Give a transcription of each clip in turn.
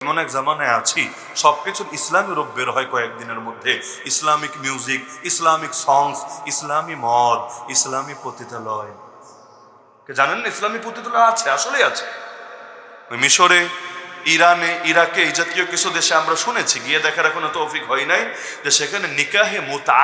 এমন এক জামানায় আছি সবকিছুর ইসলামী রূপ বের হয় কয়েকদিনের মধ্যে। ইসলামিক মিউজিক, ইসলামিক সংস, ইসলামী মদ, ইসলামী পতিতালয়। জানেন না ইসলামী পতিতালয় আছে, আসলেই আছে। ওই মিশরে, ইরানে, ইরাকে, এই জাতীয় কিছু দেশে আমরা শুনেছি, গিয়ে দেখার এখনো তৌফিক হয় নাই, যে সেখানে নিকাহে মুতা,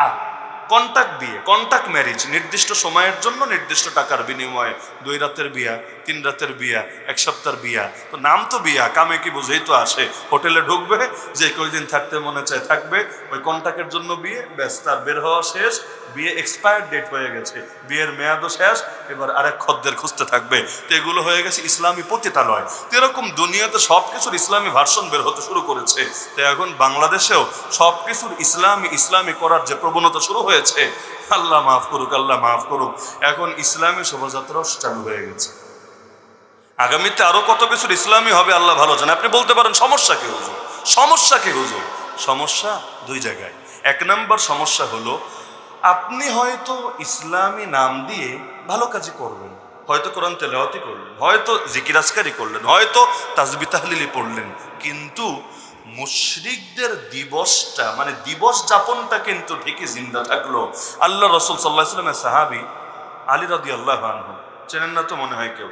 কন্টাক্ট বিয়ে, কন্টাক্ট ম্যারেজ, নির্দিষ্ট সময়ের জন্য নির্দিষ্ট টাকার বিনিময়ে 2 রাতের বিয়া, 3 রাতের বিয়া, 1 সপ্তাহের বিয়া। তো নাম তো বিয়া, কামে কি বুঝেই তো আসে। হোটেলে ঢুকবে, যে কয়দিন থাকতে মনে চায় থাকবে, ওই কন্টাক্টের জন্য বিয়ে, ব্যাস তার বের হওয়া শেষ, বিয়ে এক্সপায়ার্ড ডেট হয়ে গেছে, বিয়ের মেয়াদও শেষ, এবার আরেক খদ্দের খুঁজতে থাকবে। তো এগুলো হয়ে গেছে ইসলামী পতিতালয়। তো এরকম দুনিয়াতে সব কিছুর ইসলামী ভার্সন বের হতে শুরু করেছে। তো এখন বাংলাদেশেও সব কিছুর ইসলামী করার যে প্রবণতা শুরু হয়েছে, আল্লাহ মাফ করুক, আল্লাহ মাফ করুক, এখন ইসলামী শোভাযাত্রাও চালু হয়ে গেছে। আগামীতে আরো কত কিছুর ইসলামী হবে আল্লাহ ভালো জানে। আপনি বলতে পারেন সমস্যা কি হুজুর? সমস্যা কি হুজুর? সমস্যা 2 জায়গায়। 1 নম্বর সমস্যা হলো, আপনি হয়তো ইসলামী নাম দিয়ে ভালো কাজই করবেন, হয়তো কোরআন তেলাওয়াতি করলেন, হয়তো জিকির আজকারি করলেন, হয়তো তাসবিহ তাহলিলি পড়লেন, কিন্তু মুশরিকদের দিবসটা, মানে দিবস যাপনটা কিন্তু ঠিকই জিন্দা থাকলো। আল্লাহ রাসূল সাল্লাল্লাহু আলাইহি ওয়াসাল্লামের সাহাবী আলী রাদিয়াল্লাহু আনহু, চেনেন না তো মনে হয় কেউ,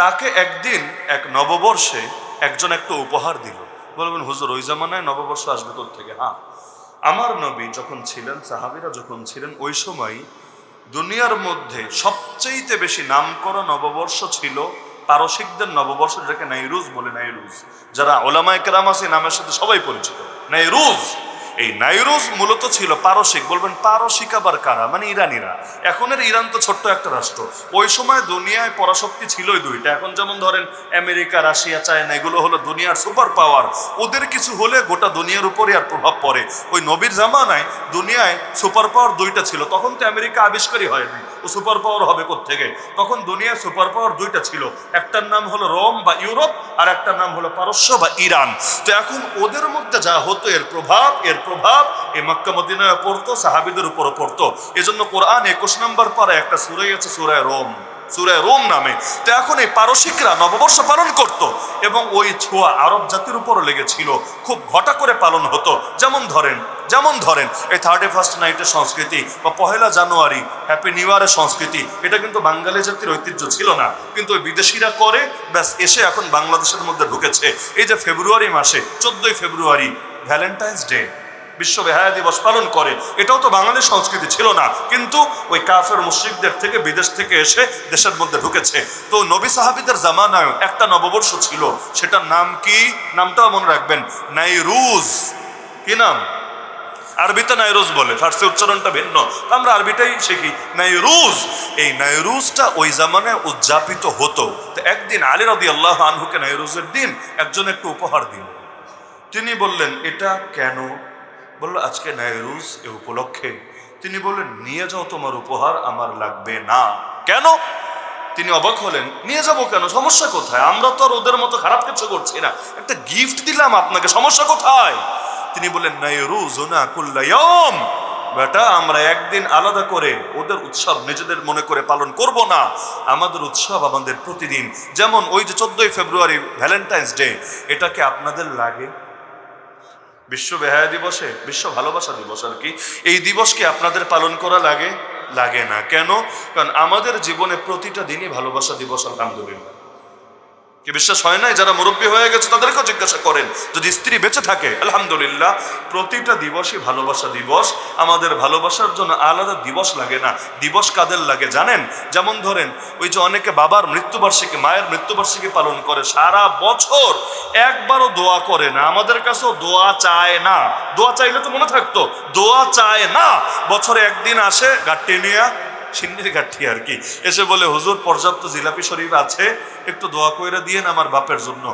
তাকে একদিন এক নববর্ষে একজন একটা উপহার দিল। বলবেন হুজুর ওই জামানায় নববর্ষ আসবে কোথা থেকে? হ্যাঁ, আমার নবী যখন ছিলেন, সাহাবীরা যখন ছিলেন, ওই সময় দুনিয়ার মধ্যে সবচেয়ে বেশি নামকরা নববর্ষ ছিল পারসিকদের নববর্ষ, যেটাকে নাইরুজ বলে। নাইরুজ, যারা ওলামায়ে কেরাম আছে নামের সাথে সবাই পরিচিত, নাইরুজ। এই নাইরুজ মূলত ছিল পারসিক। বলবেন পারসিক আবার কারা? মানে ইরানিরা। এখনের ইরান তো ছোট্ট একটা রাষ্ট্র, ওই সময় দুনিয়ায় পরাশক্তি ছিলই 2টা। এখন যেমন ধরেন আমেরিকা, রাশিয়া, চায়না, এগুলো হলো দুনিয়ার সুপার পাওয়ার। ওদের কিছু হলে গোটা দুনিয়ার উপরে আর প্রভাব পড়ে। ওই নবীর জামানায় দুনিয়ায় সুপার পাওয়ার 2টা ছিল। তখন তো আমেরিকা আবিষ্কারই হয়নি, ও সুপার পাওয়ার হবে কোত্থেকে? তখন দুনিয়ায় সুপার পাওয়ার 2টা ছিল, একটার নাম হলো রোম বা ইউরোপ, আর একটার নাম হলো পারস্য বা ইরান। তো এখন ওদের মধ্যে যা হতো, এর প্রভাব এই মক্কা মদিনায় পড়তো, সাহাবীদের উপরও পড়তো। এজন্য কোরআন 21 নম্বর পারে একটা সূরা আছে, সূরা রোম নামে। তো এখন এই পারসিকরা নববর্ষ পালন করত, এবং ওই ছোঁয়া আরব জাতির উপরও লেগেছিল, খুব ঘটা করে পালন হতো। যেমন ধরেন এই 31st নাইটের সংস্কৃতি বা 1 জানুয়ারি হ্যাপি নিউ ইয়ারের সংস্কৃতি, এটা কিন্তু বাঙালি জাতির ঐতিহ্য ছিল না, কিন্তু ওই বিদেশিরা করে, ব্যাস এসে এখন বাংলাদেশের মধ্যে ঢুকেছে। এই যে ফেব্রুয়ারি মাসে 14ই ফেব্রুয়ারি ভ্যালেন্টাইন্স ডে, বিশ্ব বেহায়া দিবস পালন করে, এটাও তো বাঙালির সংস্কৃতি ছিল না, কিন্তু ওই কাফের মুশরিকদের থেকে, বিদেশ থেকে এসে দেশের মধ্যে ঢুকেছে। তো নবী সাহাবীদের জামানায় একটা নববর্ষ ছিল, সেটার নাম কি? নামটাও মনে রাখবেন, নাইরুজ। কি নাম? আরবিতে নাইরুজ বলে, ফার্সি উচ্চারণটা ভিন্ন, আমরা আরবিটাই শিখি, নাইরুজ। এই নাইরুজটা ওই জামানায় উদযাপিত হতো। তো একদিন আলী রাদিয়াল্লাহু আনহুকে নাইরুজের দিন একজন একটু উপহার দিল। তিনি বললেন এটা কেন? বলল আজকে নাইরুজ, এ উপলক্ষে। তিনি বললেন নিয়ে যাও তোমার উপহার, আমার লাগবে না। কেন? তিনি অবাক হলেন, নিয়ে যাব কেন, সমস্যা কোথায়? আমরা তো আর ওদের মতো খারাপ কিছু করছি না, একটা গিফট দিলাম আপনাকে, সমস্যা কোথায়? তিনি বললেন নাইরুজুনা কুল্লা ইয়াউম, বেটা আমরা একদিন আলাদা করে ওদের উৎসব নিজেদের মনে করে পালন করব না, আমাদের উৎসব আমাদের প্রতিদিন। যেমন ওই যে 14ই ফেব্রুয়ারি ভ্যালেন্টাইন্স ডে, এটাকে আপনাদের লাগে? বিশ্ব বেহায়া দিবসে, বিশ্ব ভালোবাসা দিবস আর কি, এই দিবসকে আপনাদের পালন করা লাগে? লাগে না। কেন? কারণ আমাদের জীবনে প্রতিটা দিনই ভালোবাসা দিবস, আলহামদুলিল্লাহ। কি বিশ্বাস হয় নাই? যারা মুরব্বী হয়ে গেছে তাদেরকেও জিজ্ঞাসা করেন, যদি স্ত্রী বেঁচে থাকে, আলহামদুলিল্লাহ প্রতিটা দিবসই ভালোবাসা দিবস। আমাদের ভালোবাসার জন্য আলাদা দিবস লাগে না। দিবস কাদের লাগে জানেন? যেমন ধরেন ওই যে অনেকে বাবার মৃত্যুবার্ষিকী, মায়ের মৃত্যুবার্ষিকী পালন করে, সারা বছর একবারও দোয়া করে না। আমাদের কাছেও দোয়া চায় না। দোয়া চাইলে তো মনে থাকতো, দোয়া চায় না। বছরে একদিন আসে গাট্টি নিয়ে, সিন্নির গাঠি আর কি, এসে বলে হুজুর পর্যাপ্ত জিলাপি শরীফ আছে, একটু দোয়া কইরা দিয়েন আমার বাপের জন্য।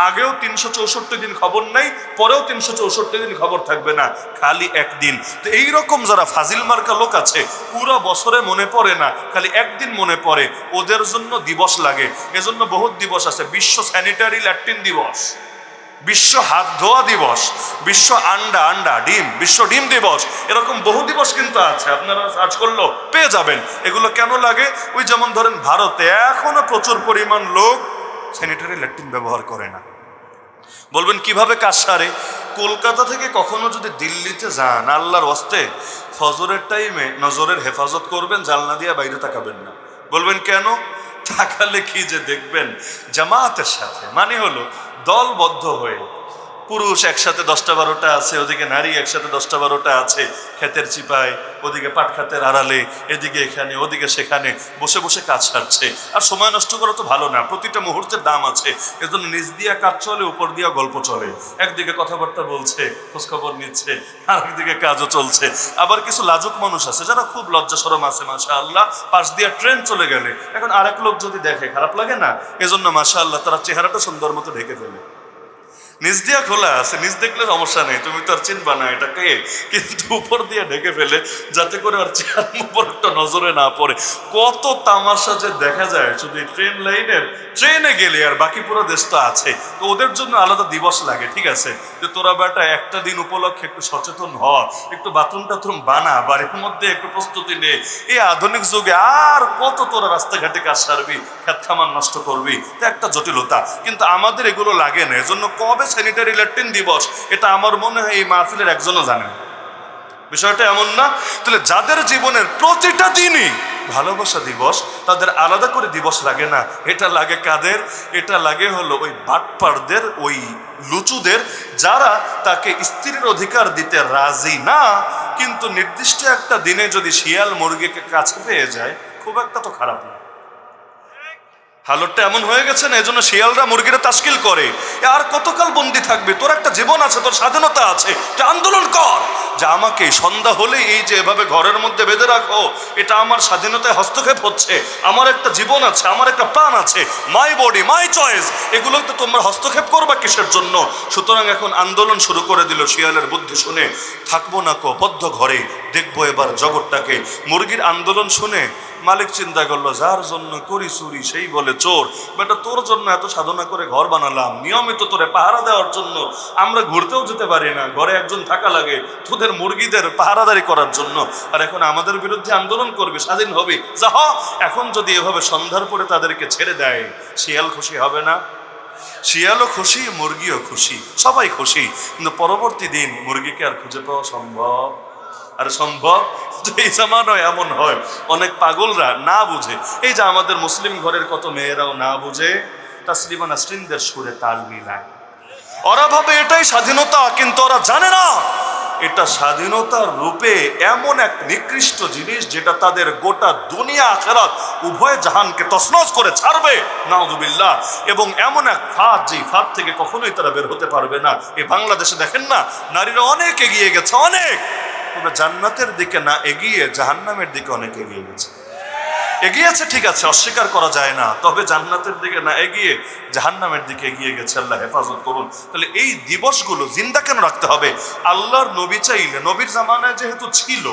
আগেও 364 দিন খবর নাই, পরেও 364 দিন খবর থাকবে না, খালি একদিন। তো এইরকম যারা ফাজিল মার্কা লোক আছে, পুরো বছরে মনে পড়ে না, খালি একদিন মনে পড়ে, ওদের জন্য দিবস লাগে। এজন্য বহুত দিবস আছে, বিশ্ব স্যানিটারি ল্যাট্রিন দিবস, বিশ্ব হাত ধোয়া দিবস, বিশ্ব বিশ্ব ডিম দিবস, এরকম বহু দিবস কিন্তু আছে, আপনারা সার্চ করলেও পেয়ে যাবেন। এগুলো কেন লাগে? ওই যেমন ধরেন ভারতে এখনো প্রচুর পরিমাণ লোক স্যানিটারি ল্যাট্রিন ব্যবহার করে না। বলবেন কিভাবে কাজ সারে? কলকাতা থেকে কখনো যদি দিল্লিতে যান, আল্লাহর ওয়াস্তে ফজরের টাইমে নজরের হেফাজত করবেন, জানলা দিয়ে বাইরে তাকাবেন না। বলবেন কেন? তাকালে কি যে দেখবেন জামাতের সাথে, মানে হলো দলবদ্ধ হয়ে, পুরুষ একসাথে 10টা-12টা আছে, ওদিকে নারী একসাথে 10টা-12টা আছে, ক্ষেতের চিপায়, ওদিকে পাট খাতের আড়ালে, এদিকে এখানে ওদিকে সেখানে বসে বসে কাজ সারছে। আর সময় নষ্ট করা তো ভালো না, প্রতিটা মুহূর্তের দাম আছে। এজন্য নিচ দিয়া কাজ চলে, উপর দিয়া গল্প চলে। একদিকে কথাবার্তা বলছে, খোঁজখবর নিচ্ছে, আর একদিকে কাজও চলছে। আবার কিছু লাজুক মানুষ আছে যারা খুব লজ্জা শরম আছে, মাশাআল্লাহ। পাশ দিয়া ট্রেন চলে গেলে এখন আরেক লোক যদি দেখে খারাপ লাগে না? এজন্য মাশাআল্লাহ তারা চেহারাটা সুন্দর মতো ঢেকে ফেলে। নিচ দিয়া খোলা আছে, নিচ দেখলে সমস্যা নেই, তুমি তো আর চিনবা না এটা কে, কিন্তু উপর দিয়ে ঢেকে ফেলে যাতে করে আর চেহার উপর একটা নজরে না পড়ে। কত তামাশা যে দেখা যায় শুধু ট্রেন লাইনের, ট্রেনে গেলে। আর বাকি পুরো দেশ তো আছে, তো ওদের জন্য আলাদা দিবস লাগে, ঠিক আছে, যে তোরা বেটা একটা দিন উপলক্ষে একটু সচেতন হ, একটু বাথরুম টাথরুম বানা, বাড়ির মধ্যে একটু প্রস্তুতি নে। এই আধুনিক যুগে আর কত তোরা রাস্তাঘাটে কাজ সারবি, খেত খামার নষ্ট করবি, তো একটা জটিলতা। কিন্তু আমাদের এগুলো লাগে না। এজন্য কবে স্যানিটারি ল্যাট্রিন দিবস, এটা আমার মনে হয় এই মাহফিলের একজনও জানেন। বিষয়টা এমন না? তাহলে যাদের জীবনের প্রতিটা দিনই ভালোবাসা দিবস, তাদের আলাদা করে দিবস লাগে না। এটা লাগে কাদের? এটা লাগে হলো ওই বাটপারদের, ওই লুচুদের, যারা তাকে স্ত্রীর অধিকার দিতে রাজি না, কিন্তু নির্দিষ্ট একটা দিনে যদি শিয়াল মুরগিকে কাছে পেয়ে যায়, খুব একটা তো খারাপ না। হালতটা এমন হয়ে গেছে না, এজন্য শিয়ালরা মুরগিরা তাশকিল করে। আর কতকাল বন্দি থাকবে? তোর একটা জীবন আছে, তোর স্বাধীনতা আছে, আন্দোলন কর। যে আমাকে সন্ধ্যা হলে এই যে এভাবে ঘরের মধ্যে বেঁধে রাখো, এটা আমার স্বাধীনতায় হস্তক্ষেপ হচ্ছে। আমার একটা জীবন আছে, আমার একটা প্রাণ আছে, মাই বডি মাই চয়েস। এগুলো তো তোমরা হস্তক্ষেপ করবা কিসের জন্য? সুতরাং এখন আন্দোলন শুরু করে দিল শিয়ালের বুদ্ধি শুনে। থাকবো না কো বদ্ধ ঘরে, দেখবো এবার জগৎটাকে। মুরগির আন্দোলন শুনে মালিক চিন্তা করলো, যার জন্য করি চুরি সেই বলে চোর। বেটা তোর জন্য এত সাধনা করে ঘর বানালাম, নিয়মিত তোরে পাহারা দেওয়ার জন্য। আমরা ঘুরতেও যেতে পারি না, ঘরে একজন থাকা লাগে তোদের মুরগিদের পাহারাদারি করার জন্য। আর এখন আমাদের বিরুদ্ধে আন্দোলন করবে, স্বাধীন হবে। যা এখন যদি এভাবে সন্ধ্যার পরে তাদেরকে ছেড়ে দেয়, শিয়াল খুশি হবে না? শিয়ালও খুশি, মুরগিও খুশি, সবাই খুশি। কিন্তু পরবর্তী দিন মুরগিকে আর খুঁজে পাওয়া সম্ভব? আর সম্ভব? এই জামানায় এমন হয়, অনেক পাগলরা না বুঝে। এই যে আমাদের মুসলিম ঘরের কত মেয়েরাও না বুঝে তাসলিমা নাসরিনদের সুরে তাল মিলায়। ওরা ভাবে এটাই স্বাধীনতা, কিন্তু ওরা জানে না এটা স্বাধীনতার রূপে এমন এক নিকৃষ্ট জিনিস, যেটা তাদের গোটা দুনিয়া আখিরাত উভয় জাহানকে তছনছ করে ছাড়বে, নাউযুবিল্লাহ। এবং এমন এক ফাঁদ, যেই ফাঁদ থেকে কখনোই তারা বের হতে পারবে না। এই বাংলাদেশে দেখেন না, নারীরা অনেক এগিয়ে গেছে, অনেক। তবে জান্নাতের দিকে না এগিয়ে জাহান্নামের দিকে অনেক এগিয়ে গেছে। এগিয়েছে ঠিক আছে, অস্বীকার করা যায় না, তবে জান্নাতের দিকে না এগিয়ে জাহান্নামের দিকে এগিয়ে গেছে। আল্লাহ হেফাজত করুন। তাহলে এই দিবসগুলো জিন্দা কেন রাখতে হবে? আল্লাহর নবী চাইলে, নবীর জামানায় যেহেতু ছিল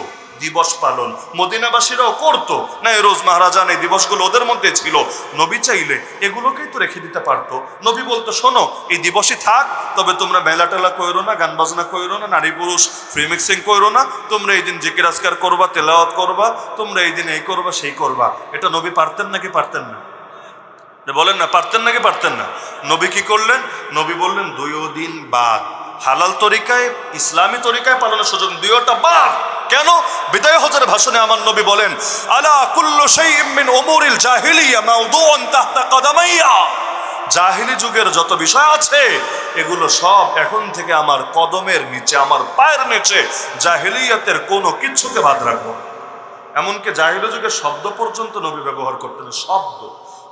দিবস পালন, মদিনাবাসীরাও করতো না, রোজ মহারাজান এই দিবসগুলো ওদের মধ্যে ছিল। নবী চাইলে এগুলোকেই তো রেখে দিতে পারতো। নবী বলতো, শোনো এই দিবসই থাক, তবে তোমরা মেলা টেলা কইরো না, গান বাজনা কইরো না, নারী পুরুষ ফ্রি মিক্সিং কইরো না, তোমরা এই দিন জিকির আজকার করবা, তেলাওয়াত করবা, তোমরা এই দিন এই করবা সেই করবা। এটা নবী পারতেন নাকি পারতেন না? বলেন না, পারতেন নাকি পারতেন না? নবী কি করলেন? নবী বললেন 2 দিন বাদ হালাল তরিকায়, ইসলামী তরিকায় পালনের সুযোগ, 2টা বাদ। কেন? বিদায় হজের ভাষণে আমার নবী বলেন, আলা কুল্লু শাইইন মিন উমুরিল জাহিলিয়া মাওদুউন তাহতা কদামাইয়া। জাহিলি যুগের যত বিষয় আছে, এগুলো সব এখন থেকে আমার কদমের নিচে, আমার পায়ের নিচে। জাহিলিয়াতের কোনো কিচ্ছুকে বাদ রাখবো। এমনকি জাহিলি যুগের শব্দ পর্যন্ত নবী ব্যবহার করতেন।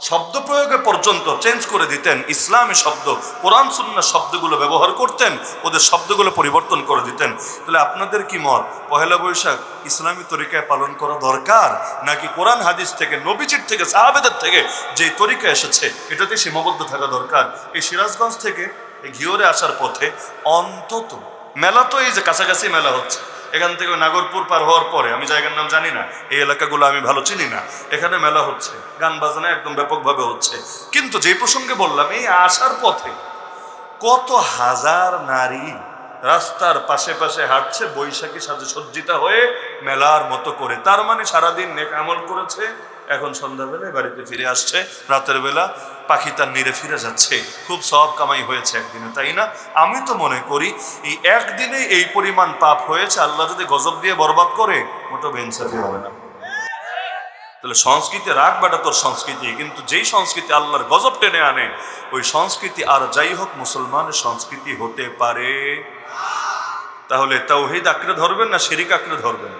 শব্দ প্রয়োগে পর্যন্ত চেঞ্জ করে দিতেন। ইসলামী শব্দ, কোরআন সুন্নাহ শব্দগুলো ব্যবহার করতেন, ওদের শব্দগুলো পরিবর্তন করে দিতেন। তাহলে আপনাদের কি মত? পহেলা বৈশাখ ইসলামী তরিকায় পালন করা দরকার, নাকি কোরআন হাদিস থেকে, নবীজির থেকে, সাহাবেদের থেকে যে তরিকা এসেছে এটাতে সীমাবদ্ধ থাকা দরকার? এই সিরাজগঞ্জ থেকে এই ঘিওরে আসার পথে অন্তত মেলা, তো এই যে কাছাকাছি মেলা হচ্ছে, এখান থেকে নাগরপুর পার হওয়ার পরে, আমি জায়গার নাম জানি না, এই এলাকাগুলো আমি ভালো চিনি না, এখানে মেলা হচ্ছে, গান বাজনা একদম ব্যাপকভাবে হচ্ছে। কিন্তু যে প্রসঙ্গে বললাম, এই আসার পথে কত হাজার নারী রাস্তার পাশে পাশে হাঁটছে, বৈশাখী সাজে সজ্জিতা হয়ে মেলার মতো করে। তার মানে সারাদিন নেক আমল করেছে এখন সন্ধ্যাবেলায় বাড়িতে ফিরে আসছে, রাতের বেলা পাখি তার নিরে ফিরে যাচ্ছে, খুব সওয়াব কামাই হয়েছে একদিনে, তাই না? আমি তো মনে করি এই একদিনে এই পরিমাণ পাপ হয়েছে, আল্লাহ যদি গজব দিয়ে বরবাদ করে মোটো বেইনসাফি হবে না। তাহলে সংস্কৃতি রাখ বেটা তোর সংস্কৃতি, কিন্তু যেই সংস্কৃতি আল্লাহর গজব টেনে আনে ওই সংস্কৃতি আর যাই হোক মুসলমানের সংস্কৃতি হতে পারে। তাহলে তাওহীদ আঁকড়ে ধরবেন না শিরিক আঁকড়ে ধরবেন?